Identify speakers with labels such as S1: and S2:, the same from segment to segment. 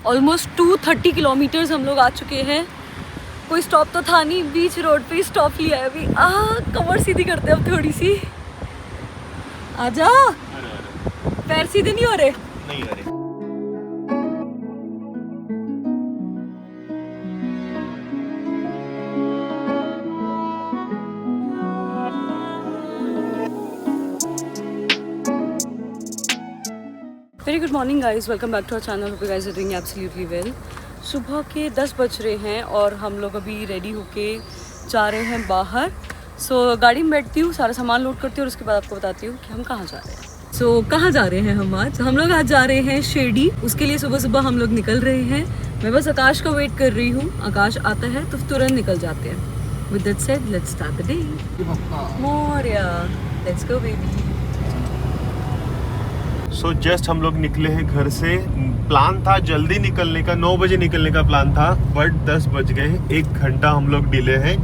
S1: Almost 230 kilometres हम लोग आ चुके हैं। कोई स्टॉप तो था नहीं, बीच रोड पे ही स्टॉप लिया है अभी। कमर सीधी करते हैं अब थोड़ी सी। आजा, पैर सीधे नहीं हो रहे?
S2: नहीं हो रहे।
S1: Very good morning guys, welcome back to our channel. Hope you guys are doing absolutely well. सुबह के 10 बज रहे हैं और हम लोग अभी रेडी होके जा रहे हैं बाहर। सो गाड़ी में बैठती हूँ, सारा सामान लोड करती हूँ और उसके बाद आपको बताती हूँ कि हम कहाँ जा रहे हैं। सो कहाँ जा रहे हैं हम आज? हम लोग आज जा रहे हैं शिरडी। उसके लिए सुबह सुबह हम लोग निकल रहे हैं। मैं बस आकाश का वेट कर रही हूँ, आकाश आता है तो तुरंत निकल जाते हैं। With that said, let's start the day. मोरिया, let's go baby.
S2: So just हम लोग निकले हैं घर से। प्लान था जल्दी निकलने का, 9 बजे निकलने का प्लान था, बट 10 बज गए। 1 घंटा हम लोग डिले हैं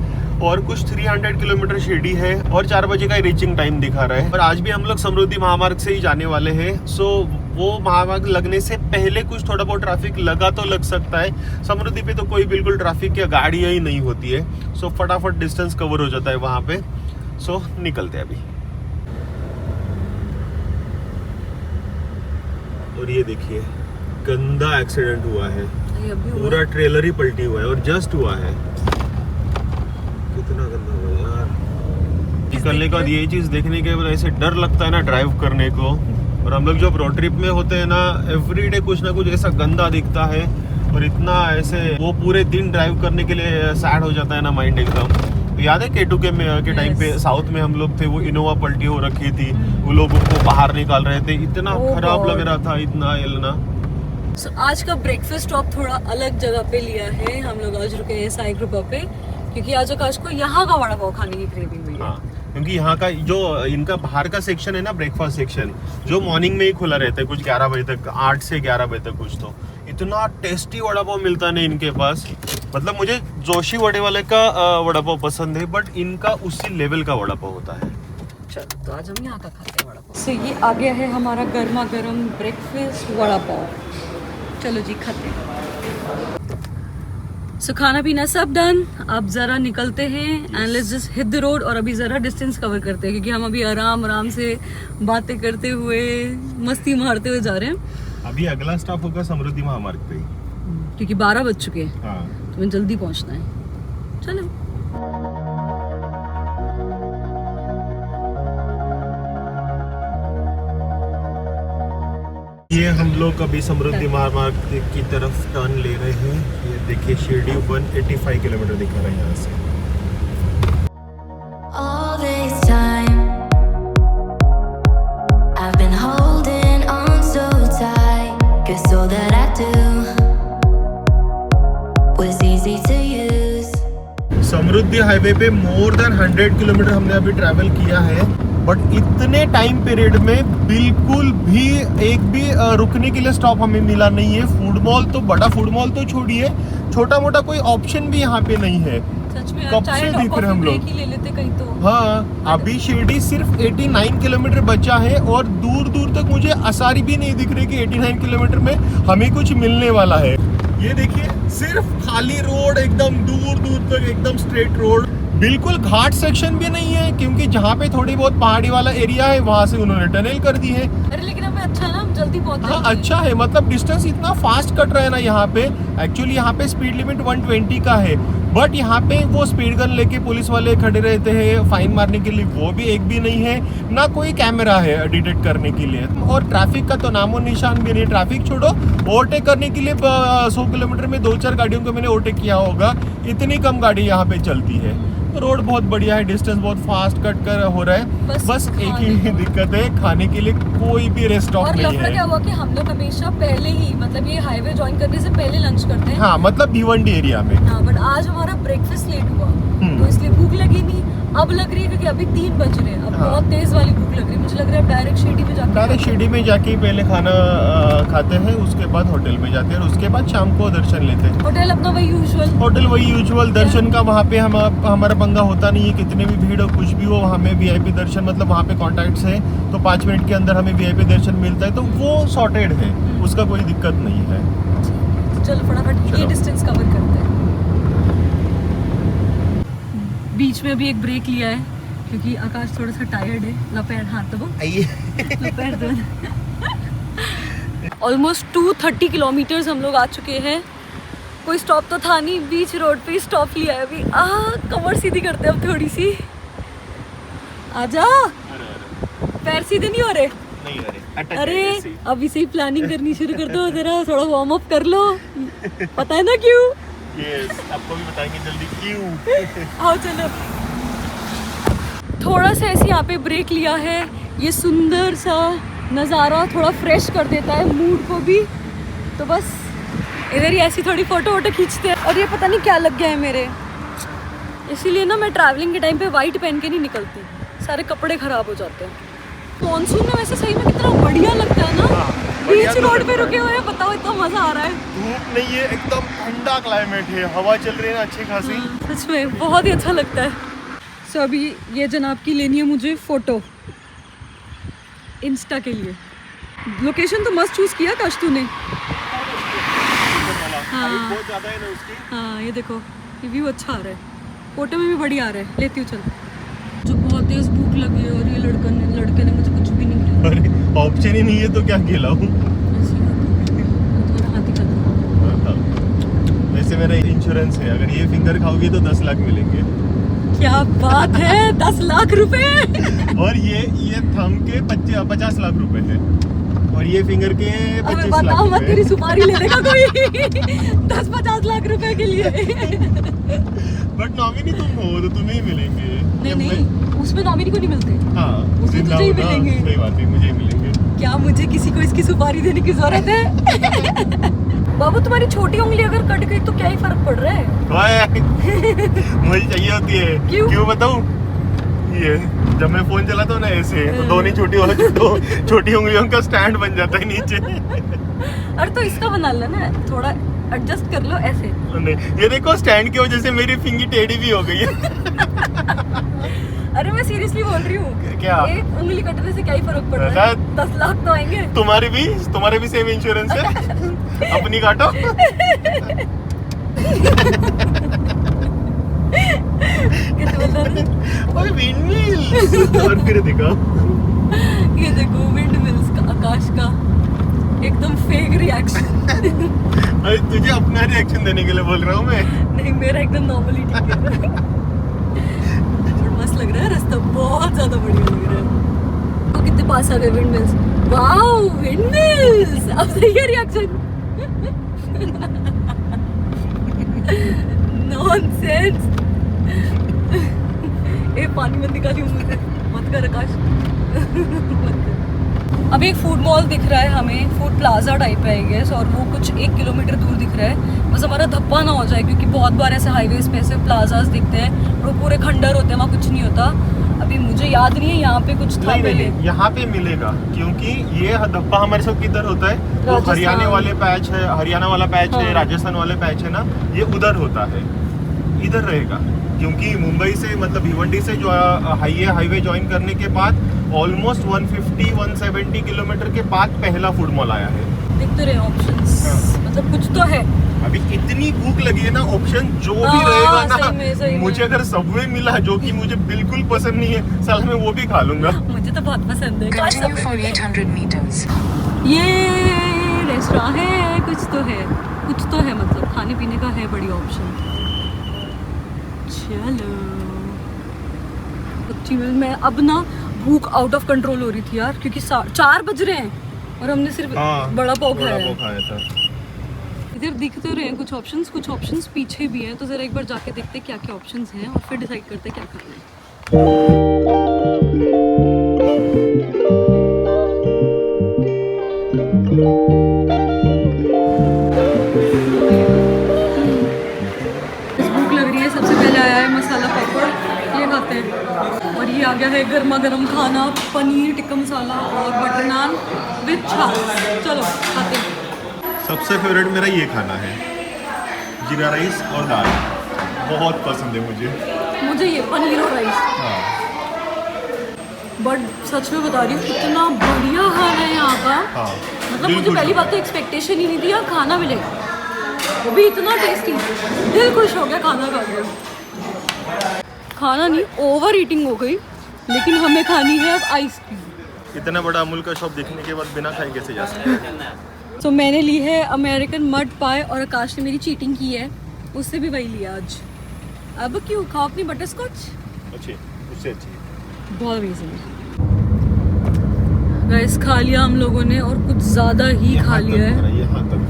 S2: और कुछ 300 किलोमीटर शिरडी है और 4 बजे का रीचिंग टाइम दिखा रहा है। और आज भी हम लोग समृद्धि महामार्ग से ही जाने वाले हैं। सो वो महामार्ग लगने से पहले कुछ थोड़ा बहुत ट्रैफिक लगा तो लग सकता है। समृद्धि पे तो कोई बिल्कुल ट्रैफिक या गाड़ियाँ ही नहीं होती है। सो फटाफट डिस्टेंस कवर हो जाता है वहाँ पे। सो निकलते हैं अभी। और ये देखिए, गंदा एक्सीडेंट हुआ है, पूरा ट्रेलर ही पलटी हुआ है और जस्ट हुआ है। कितना गंदा हुआ यार। निकलने के बाद ये चीज देखने के बाद ऐसे डर लगता है ना ड्राइव करने को। और हम लोग जब रोड ट्रिप में होते हैं ना, एवरीडे कुछ ना कुछ ऐसा गंदा दिखता है और इतना ऐसे वो पूरे दिन ड्राइव करने के लिए सैड हो जाता है ना माइंड एकदम। याद है K2 के टाइम पे साउथ में हम लोग थे, वो इनोवा पलटी हो रखी थी, वो लोग उनको बाहर निकाल रहे थे, इतना खराब लग रहा था, इतना हिलना।
S1: So, आज का ब्रेकफास्ट स्टॉप थोड़ा अलग जगह पे लिया है। हम लोग आज रुके हैं साई कृपा पे, क्योंकि आज आकाश को यहाँ का वड़ा पाव खाने की क्रेविंग हुई है।
S2: हाँ, क्योंकि यहाँ का जो इनका बाहर का सेक्शन है ना, ब्रेकफास्ट सेक्शन, जो मॉर्निंग में ही खुला रहता है कुछ 11 बजे तक, 8 से 11 बजे तक कुछ। तो इतना टेस्टी वड़ा पाव मिलता नहीं इनके पास। मतलब मुझे जोशी वड़े वाले का वड़ा पाव पसंद है, बट इनका उसी लेवल का वड़ा पाव होता है।
S1: चलो तो आज हम यहाँ का खाते हैं वड़ा पाव। So, ये आ गया है हमारा गर्मा गर्म ब्रेकफास्ट वड़ा पाव। चलो जी खाते हैं। सो खाना पीना सब डन, अब जरा निकलते हैं and let's just hit the road. और अभी जरा डिस्टेंस कवर करते हैं, क्योंकि हम अभी आराम से बातें करते हुए, मस्ती मारते हुए जा रहे हैं।
S2: अभी अगला स्टॉप होगा समृद्धि महामार्ग पे,
S1: क्योंकि 12 बज चुके हैं।
S2: हाँ,
S1: तो हमें जल्दी पहुंचना है। चलो।
S2: ये हम लोग अभी समृद्धि महामार्ग की तरफ टर्न ले रहे हैं। ये देखिए शिरडी 185 किलोमीटर दिखा रहा है यहाँ से।
S3: All this time I've been holding on so tight, 'cause all that I do was easy to use.
S2: Samriddhi highway पे मोर देन 100 किलोमीटर हमने अभी ट्रैवल किया है, बट इतने टाइम पीरियड में बिल्कुल भी एक भी रुकने के लिए स्टॉप हमें मिला नहीं है। फूड मॉल तो, बड़ा फूड मॉल तो छोड़िए, छोटा मोटा कोई ऑप्शन भी यहाँ पे नहीं है।
S1: सच में
S2: कब से दिख रहे हम लोग।
S1: ले लेते कहीं तो।
S2: हाँ, अभी शिरडी सिर्फ 89 किलोमीटर बचा है और दूर दूर तक मुझे आसारी भी नहीं दिख रही कि 89 किलोमीटर में हमें कुछ मिलने वाला है। ये देखिए, सिर्फ खाली रोड, एकदम दूर दूर तक एकदम स्ट्रेट रोड, बिल्कुल घाट सेक्शन भी नहीं है, क्योंकि जहाँ पे थोड़ी बहुत पहाड़ी वाला एरिया है वहाँ से उन्होंने टनल कर दी है।
S1: अरे लेकिन हमें अच्छा ना, हम जल्दी पहुँच
S2: हाँ, अच्छा है, मतलब डिस्टेंस इतना फास्ट कट रहा है ना यहाँ पे। एक्चुअली यहाँ पे स्पीड लिमिट 120 का है, बट यहाँ पे वो स्पीड गन लेके पुलिस वाले खड़े रहते हैं फाइन मारने के लिए, वो भी एक भी नहीं है, ना कोई कैमरा है डिटेक्ट करने के लिए। और ट्रैफिक का तो नामो निशान भी नहीं। ट्रैफिक छोड़ो, ओवरटेक करने के लिए 100 किलोमीटर में 2-4 गाड़ियों को मैंने ओवरटेक किया होगा, इतनी कम गाड़ी यहाँ पे चलती है। रोड बहुत बढ़िया है, डिस्टेंस बहुत फास्ट कट कर हो रहा है। बस एक ही दिक्कत है, खाने के लिए कोई भी रेस्ट स्टॉप नहीं है। और लफड़ा
S1: क्या हुआ कि हम लोग हमेशा पहले ही, मतलब ये हाईवे ज्वाइन करने से पहले लंच करते हैं।
S2: हाँ, मतलब भिवंडी एरिया में।
S1: हाँ, बट आज हमारा ब्रेकफास्ट लेट हुआ, तो इसलिए भूख लगी नहीं। अब लग रही है, क्योंकि अभी 3 बज रहे हैं। अब बहुत तेज वाली भूख लग रही है। मुझे लग रहा है डायरेक्ट शिरडी में जाके पहले खाना
S2: खाते हैं, उसके बाद होटल में जाते हैं और उसके बाद शाम को दर्शन लेते हैं।
S1: होटल अपना वही यूजुअल
S2: दर्शन का वहाँ पे हमारा पंगा होता नहीं है। कितने भी भीड़ हो, कुछ भी हो, हमें VIP दर्शन, मतलब वहाँ पे कॉन्टैक्ट्स है तो 5 मिनट के अंदर हमें VIP दर्शन मिलता है, तो वो सॉर्टेड है, उसका कोई दिक्कत नहीं है।
S1: बट ये
S2: चलो।
S1: डिस्टेंस कवर करते हैं। बीच में अभी एक ब्रेक लिया है क्योंकि आकाश थोड़ा सा टायर्ड है। ला पैर हाथ दबो, ला पैर दो। ऑलमोस्ट 230 किलोमीटर्स हम लोग आ चुके हैं। कोई स्टॉप तो था नहीं, बीच रोड पे ही स्टॉप लिया है अभी। कमर सीधी करते हैं अब थोड़ी सी। आजा, पैर सीधे नहीं हो रहे।
S2: नहीं
S1: अरे अभी से ही प्लानिंग करनी शुरू कर दो, जरा थोड़ा वार्म अप कर लो। पता है ना क्यों?
S2: यस, आपको भी बताएंगे जल्दी क्यों।
S1: आओ चलो। थोड़ा सा ऐसे यहाँ पे ब्रेक लिया है। ये सुंदर सा नज़ारा थोड़ा फ्रेश कर देता है मूड को भी, तो बस इधर ही ऐसी थोड़ी फोटो वोटो खींचते हैं। और ये पता नहीं क्या लग गया है मेरे, इसीलिए ना मैं ट्रैवलिंग के टाइम पे वाइट पहन के नहीं निकलती, सारे कपड़े खराब हो जाते हैं। मॉनसून में वैसे सही में कितना बढ़िया लगता है ना, बीच रोड पे रुके हुए हैं, बताओ इतना मजा आ रहा है।
S2: धूप नहीं है, एकदम ठंडा क्लाइमेट है, हवा चल रही है ना अच्छी खासी।
S1: सच में बहुत ही अच्छा लगता है। सो अभी ये जनाब की लेनी है मुझे फ़ोटो इंस्टा के लिए। लोकेशन तो मस्त चूज़ किया काश तूने। हाँ
S2: बहुत ज्यादा है ना उसकी।
S1: हाँ ये देखो, ये व्यू अच्छा आ रहा है, फोटो में भी बढ़िया आ रहा है। लेती हूँ चल। जो बहुत तेज भूख लगी है और ये लड़के ने मुझे कुछ भी नहीं खिलाया।
S2: अरे ऑप्शन ही नहीं है तो क्या खिलाऊं? वैसे मेरा इंश्योरेंस है, अगर ये फिंगर खाओगी तो 10 लाख मिलेंगे।
S1: क्या बात है, 10 लाख रुपए।
S2: और ये थंब के 50 लाख रुपए है, और ये फिंगर के 25 लाख
S1: बताओ मत,
S2: रुपए।
S1: तेरी सुपारी ले लेगा कोई 10-50 लाख रुपए के लिए।
S2: बट नॉमिनी तुम हो तो तुम्हें ही मिलेंगे।
S1: नहीं, उसमें नॉमिनी को नहीं मिलते।
S2: हाँ,
S1: उसमें तुझे ही मिलेंगे।
S2: सही बात है, मुझे ही मिलेंगे।
S1: क्या मुझे किसी को इसकी सुपारी देने की जरूरत है? बाबू तुम्हारी छोटी उंगली अगर कट गई तो क्या ही फर्क पड़ रहा है?
S2: मुझे चाहिए होती है। क्यों बताऊं? ये जब मैं फोन चलाता हूँ ना ऐसे, तो दोनों छोटी उंगलियों का स्टैंड बन जाता है नीचे।
S1: अरे तो इसका बना लो ना, थोड़ा एडजस्ट कर लो ऐसे।
S2: नहीं, ये देखो स्टैंड की वजह से मेरी फिंगी टेढ़ी भी हो गई है।
S1: अरे मैं सीरियसली बोल रही हूँ,
S2: क्या?
S1: एक उंगली कटने से क्या ही फर्क पड़ रहा है? 10 लाख तो आएंगे।
S2: तुम्हारे भी सेम इंश्योरेंस है। अपनी काटो। ओए विंडमिल्स, और फिर दिखाओ।
S1: ये देखो विंडमिल्स का, आकाश का एकदम फेक रिएक्शन।
S2: अरे तुझे अपना रिएक्शन देने के लिए बोल रहा हूँ मैं।
S1: नहीं, मेरा एकदम नॉर्मली ठीक है। मस्त लग रहा है रास्ता, बहुत ज्यादा बढ़िया लग रहा है। तो कितने पास आ गए विंडमिल्स। वाओ विंडमिल्स, अब सही है रिएक्शन। नॉनसेंस। ए पानी मत निकालियो मुझे, मत कर आकाश। मत कर। अब एक फूड मॉल दिख रहा है हमें, फूड प्लाजा टाइप है आई गेस, और वो कुछ 1 किलोमीटर दूर दिख रहा है। बस हमारा धप्पा ना हो जाए, क्योंकि बहुत बार ऐसे हाईवेज पे ऐसे प्लाजाज दिखते हैं, वो पूरे खंडर होते हैं, वहाँ कुछ नहीं होता। अभी मुझे याद नहीं है यहाँ पे कुछ था पहले।
S2: यहाँ पे मिलेगा, क्योंकि ये धब्बा हमारे सब किधर होता है, तो हरियाणा वाले पैच है, हरियाणा वाला पैच है, राजस्थान वाले पैच है ना, ये उधर होता है, इधर रहेगा। क्योंकि मुंबई से मतलब भिवंडी से जो हाईवे ज्वाइन करने के बाद ऑलमोस्ट 150-170 किलोमीटर के बाद पहला फूड मॉल आया है।
S1: दिखते रहे ऑप्शंस, मतलब कुछ तो है।
S2: अभी इतनी भूख लगी है ना, ऑप्शन जो भी रहेगा ना,
S1: सही में।
S2: मुझे अगर सबवे मिला जो कि मुझे बिल्कुल पसंद नहीं है, साला मैं वो भी खा लूंगा।
S1: मुझे तो बहुत पसंद है।
S4: Continue for 800 meters.
S1: ये रेस्टोरेंट है, कुछ तो है, मतलब खाने पीने का है बढ़िया ऑप्शन। चलो सच्ची में मैं अब ना भूख आउट ऑफ कंट्रोल हो रही थी यार, क्योंकि 4 बज रहे हैं और हमने सिर्फ बड़ा पाव खाया था। इधर दिख तो रहे हैं कुछ ऑप्शंस पीछे भी हैं, तो जरा एक बार जाके देखते हैं क्या क्या ऑप्शंस हैं और फिर डिसाइड करते हैं क्या करना है। भूख लग रही है, सबसे पहले आया है मसाला पापड़, ये खाते हैं। और ये आ गया है गर्मा गर्म खाना, पनीर टिक्का मसाला और बटर नान विद छाछ। चलो खाते हैं।
S2: सबसे फेवरेट मेरा ये खाना है, जीरा राइस और दाल, बहुत पसंद है मुझे
S1: ये पनीर और राइस।
S2: हाँ।
S1: बट सच में बता रही हूँ, कितना बढ़िया खाना है यहाँ का।
S2: हाँ,
S1: मतलब मुझे पहली बात तो एक्सपेक्टेशन ही नहीं थी यहाँ खाना मिलेगा। वो भी इतना टेस्टी, दिल खुश हो गया खाना खा के। खाना नहीं, ओवर ईटिंग हो गई, लेकिन हमें खानी है अब आइसक्रीम।
S2: इतना बड़ा अमूल का शॉप देखने के बाद बिना खाए कैसे जा सकते हैं?
S1: तो मैंने ली है अमेरिकन मड पाई और आकाश ने मेरी चीटिंग की है, उससे भी वही लिया आज। अब क्यों खाओ अपनी बटर स्कॉच,
S2: अच्छी, उससे अच्छी
S1: बहुत अमेजिंग है। गाइस खा लिया हम लोगों ने और कुछ ज़्यादा ही खा लिया है।
S2: यहाँ तक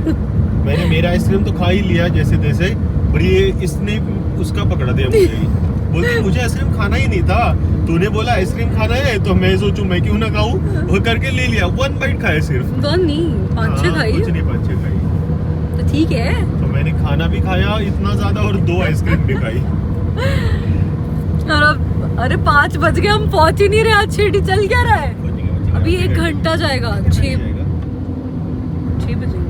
S2: मैंने मेरा आइसक्रीम तो खा ही लिया जैसे तैसे, और ये इसने उसका पकड़ा दिया मुझे। बोलती मुझे आइसक्रीम खाना ही नहीं था, तूने बोला आइसक्रीम खाना है तो मैं सोचूं मैं क्यों ना खाऊं, वो करके ले लिया। 1 बाइट खाया सिर्फ,
S1: तो नहीं 5-6 खाई,
S2: कुछ नहीं 5-6 खाई
S1: तो ठीक है।
S2: तो मैंने खाना भी खाया इतना ज्यादा और 2 आइसक्रीम भी खाई।
S1: और अब अरे 5 बज गए, हम पहुंच ही नहीं रहे। आज शिरडी चल क्या रहा है, अभी 1 घंटा जाएगा, 6 बजेंगे।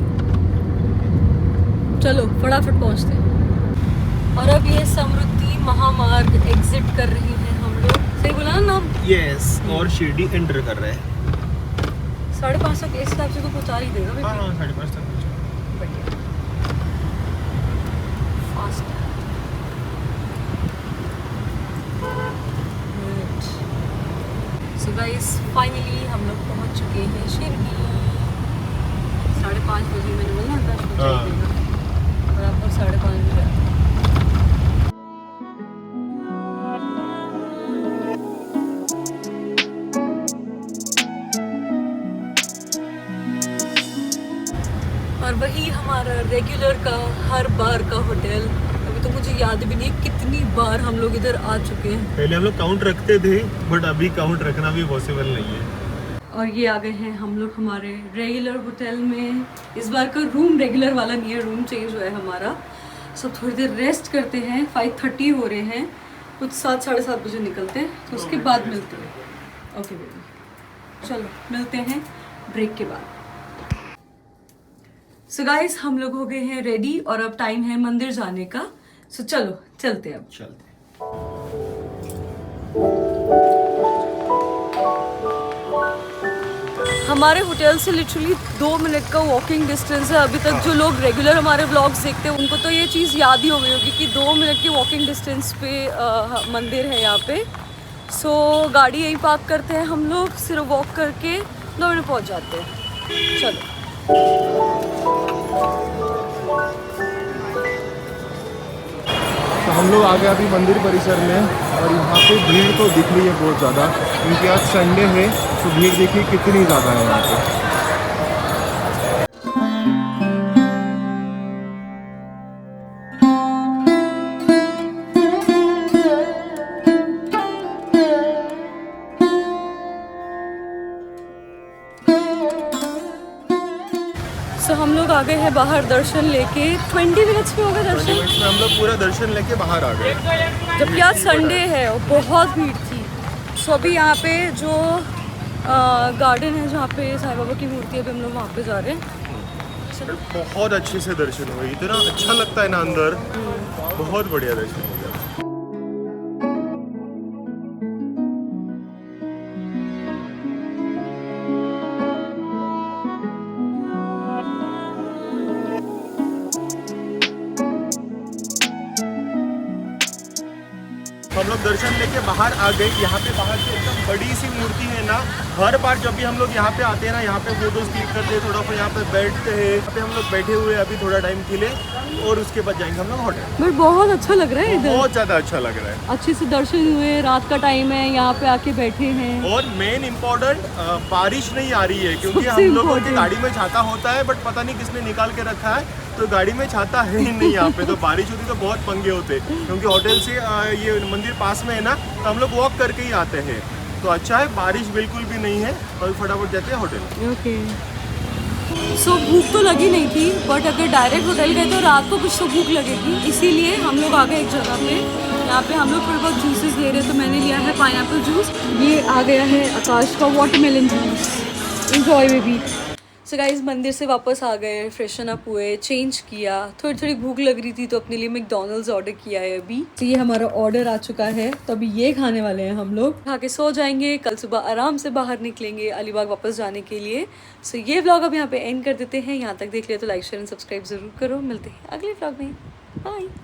S1: चलो फटाफट पहुंचते हैं। और अब ये समृद्धि महामार्ग एग्जिट कर रही है हम लोग, सही बोला ना नाम?
S2: यस, और शिरडी एंटर कर रहे हैं।
S1: 5:30 तक इस हिसाब से तो पहुंचा ही देगा।
S2: हाँ 5:30 तक
S1: फास्ट। सो गाइस फाइनली हम लोग पहुंच चुके हैं शिरडी। 5:30 बजे मैंने बोला था
S2: हाँ।
S1: बराबर 5:30 बजे। और वही हमारा रेगुलर का हर बार का होटल। अभी तो मुझे याद भी नहीं कितनी बार हम लोग इधर आ चुके हैं।
S2: पहले हम लोग काउंट रखते थे, बट अभी काउंट रखना भी पॉसिबल नहीं है।
S1: और ये आ गए हैं हम लोग हमारे रेगुलर होटल में। इस बार का रूम रेगुलर वाला नहीं है, रूम चेंज हुआ है हमारा। सब थोड़ी देर रेस्ट करते हैं, 5:30 हो रहे हैं, कुछ 7-7:30 बजे निकलते हैं, तो उसके बाद मिलते हैं। ओके बेबी, चलो मिलते हैं ब्रेक के बाद। सो गाइस हम लोग हो गए हैं रेडी और अब टाइम है मंदिर जाने का। सो चलो चलते हैं अब।
S2: चलते
S1: हमारे होटल से लिटरली 2 मिनट का वॉकिंग डिस्टेंस है। अभी तक जो लोग रेगुलर हमारे व्लॉग्स देखते हैं उनको तो ये चीज़ याद ही हो गई होगी कि 2 मिनट की वॉकिंग डिस्टेंस पे मंदिर है यहाँ पे। सो गाड़ी यहीं पार्क करते हैं हम लोग, सिर्फ वॉक करके 2 मिनट पहुँच जाते हैं। चलो
S5: तो हम लोग आ गए अभी मंदिर परिसर में, और यहाँ पे भीड़ तो दिख रही है बहुत ज़्यादा, क्योंकि आज संडे है तो भीड़ देखिए कितनी ज़्यादा है यहाँ पे।
S1: सो हम लोग आ गए हैं बाहर दर्शन लेके। 20 मिनट्स में होगा
S2: 20
S1: दर्शन,
S2: मिनट्स में हम लोग पूरा दर्शन लेके बाहर आ गए।
S1: जबकि आज संडे है और बहुत भीड़ थी। सो अभी यहाँ पे जो गार्डन है जहाँ पे साईं बाबा की मूर्ति है, अभी हम लोग वहाँ पे जा रहे हैं।
S2: बहुत अच्छे से दर्शन हुए, इतना अच्छा लगता है ना अंदर, बहुत बढ़िया दर्शन हो गया। हम लोग दर्शन लेके बाहर आ गए। यहाँ पे बाहर से एकदम बड़ी सी मूर्ति है ना, हर बार जब भी हम लोग यहाँ पे आते हैं ना, यहाँ पे फोटोज क्लिक करते हैं, थोड़ा यहाँ पे बैठते हैं। यहाँ पे हम लोग बैठे हुए अभी थोड़ा टाइम के लिए, और उसके बाद जाएंगे हम लोग होटल।
S1: बट बहुत अच्छा लग रहा है इधर,
S2: बहुत ज्यादा अच्छा लग रहा है।
S1: अच्छे से दर्शन हुए, रात का टाइम है, यहाँ पे आके बैठे हैं।
S2: और मेन इम्पोर्टेंट, बारिश नहीं आ रही है, क्योंकि
S1: सबसे
S2: हम लोगों की
S1: important।
S2: गाड़ी में छाता होता है, बट पता नहीं किसने निकाल के रखा है, तो गाड़ी में छाता है ही नहीं यहाँ पे। तो बारिश होती तो बहुत पंगे होते, क्योंकि होटल से ये मंदिर पास में है ना, तो हम लोग वॉक करके ही आते हैं। तो अच्छा है, बारिश बिल्कुल भी नहीं है, और फटाफट जाते हैं होटल।
S1: ओके। सो भूख तो लगी नहीं थी, बट अगर डायरेक्ट होटल गए तो रात को कुछ तो भूख लगेगी, इसीलिए हम लोग आ गए एक जगह पे। यहाँ पे हम लोग थोड़े बहुत जूसेस ले रहे हैं, तो मैंने लिया है पाइनएप्पल जूस। ये आ गया है आकाश का watermelon juice. Enjoy baby. So guys मंदिर से वापस आ गए, फ्रेशन अप हुए, चेंज किया, थोड़ी थोड़ी भूख लग रही थी तो अपने लिए मैकडॉनल्ड्स ऑर्डर किया है अभी। तो ये हमारा ऑर्डर आ चुका है, तो अभी ये खाने वाले हैं हम लोग, खा के सो जाएंगे, कल सुबह आराम से बाहर निकलेंगे अलीबाग वापस जाने के लिए। सो ये व्लॉग अब यहाँ पे एंड कर देते हैं। यहाँ तक देख लिया तो लाइक शेयर एंड सब्सक्राइब जरूर करो। मिलते हैं अगले व्लॉग में, बाय।